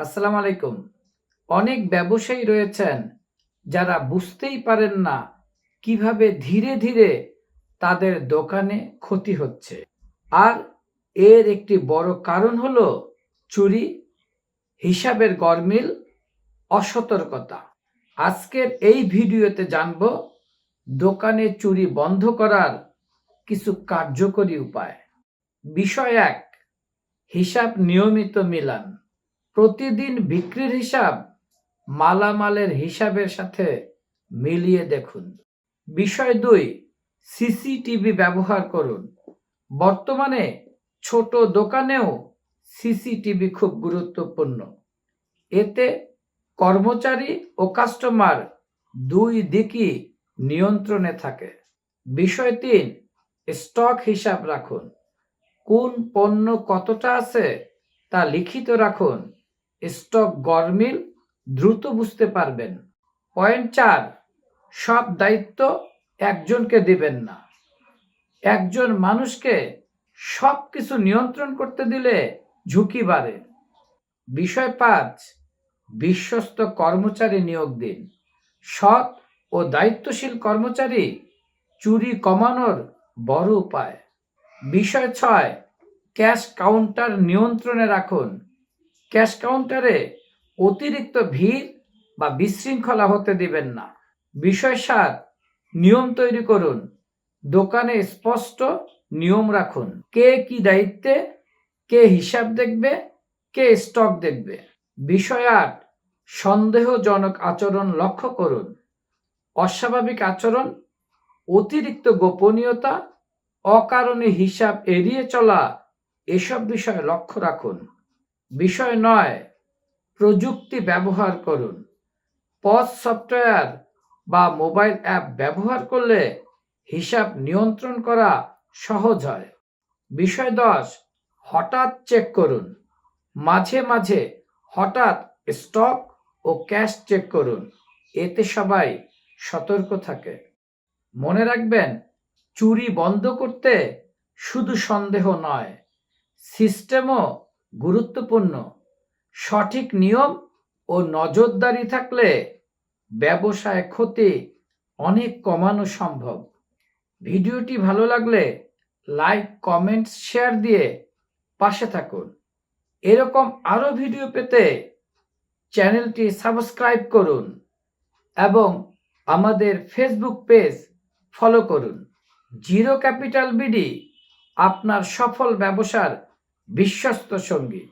আসসালামু আলাইকুম। অনেক ব্যবসায়ী রয়েছেন যারা বুঝতেই পারেন না কিভাবে ধীরে ধীরে তাদের দোকানে ক্ষতি হচ্ছে। আর এর একটি বড় কারণ হলো চুরি, হিসাবের গরমিল, অসতর্কতা। আজকের এই ভিডিওতে জানব দোকানে চুরি বন্ধ করার কিছু কার্যকরী উপায়। বিষয় ১, হিসাব নিয়মিত মিলান। প্রতিদিন বিক্রির হিসাব মালামালের হিসাবের সাথে মিলিয়ে দেখুন। বিষয় ২, সিসিটিভি ব্যবহার করুন। বর্তমানে ছোট দোকানেও সিসিটিভি খুব গুরুত্বপূর্ণ। এতে কর্মচারী ও কাস্টমার দুই দিকই নিয়ন্ত্রণে থাকে। বিষয় ৩, স্টক হিসাব রাখুন। কোন পণ্য কতটা আছে তা লিখিত রাখুন। স্টক গরমিল দ্রুত বুঝতে পারবেন। পয়েন্ট ৪, সব দায়িত্ব একজনকে দিবেন না। একজন মানুষকে সবকিছু নিয়ন্ত্রণ করতে দিলে ঝুঁকি বাড়ে। বিষয় ৫, বিশ্বস্ত কর্মচারী নিয়োগ দিন। সৎ ও দায়িত্বশীল কর্মচারী চুরি কমানোর বড় উপায়। বিষয় ৬, ক্যাশ কাউন্টার নিয়ন্ত্রণে রাখুন। ক্যাশ কাউন্টারে অতিরিক্ত ভিড় বা বিশৃঙ্খলা হতে দিবেন না। বিষয় ৭, নিয়ম তৈরি করুন। দোকানে স্পষ্ট নিয়ম রাখুন। কে কি দায়িত্বে, কে হিসাব দেখবে, কে স্টক দেখবে। বিষয় ৮, সন্দেহজনক আচরণ লক্ষ্য করুন। অস্বাভাবিক আচরণ, অতিরিক্ত গোপনীয়তা, অকারণে হিসাব এড়িয়ে চলা এসব বিষয়ে লক্ষ্য রাখুন। বিষয় ৯, প্রযুক্তি ব্যবহার করুন। পজ সফটওয়্যার বা মোবাইল অ্যাপ ব্যবহার করলে হিসাব নিয়ন্ত্রণ করা সহজ হয়। বিষয় ১০, হঠাৎ চেক করুন। মাঝে মাঝে হঠাৎ স্টক ও ক্যাশ চেক করুন। এতে সবাই সতর্ক থাকে। মনে রাখবেন, চুরি বন্ধ করতে শুধু সন্দেহ নয়, সিস্টেমও গুরুত্বপূর্ণ। সঠিক নিয়ম ও নজরদারি থাকলে ব্যবসায় ক্ষতি অনেক কমানো সম্ভব। ভিডিওটি ভালো লাগলে লাইক, কমেন্ট, শেয়ার দিয়ে পাশে থাকুন। এরকম আরও ভিডিও পেতে চ্যানেলটি সাবস্ক্রাইব করুন এবং আমাদের ফেসবুক পেজ ফলো করুন। জিরো ক্যাপিটাল বিডি আপনার সফল ব্যবসার বিশ্বস্ত সঙ্গী।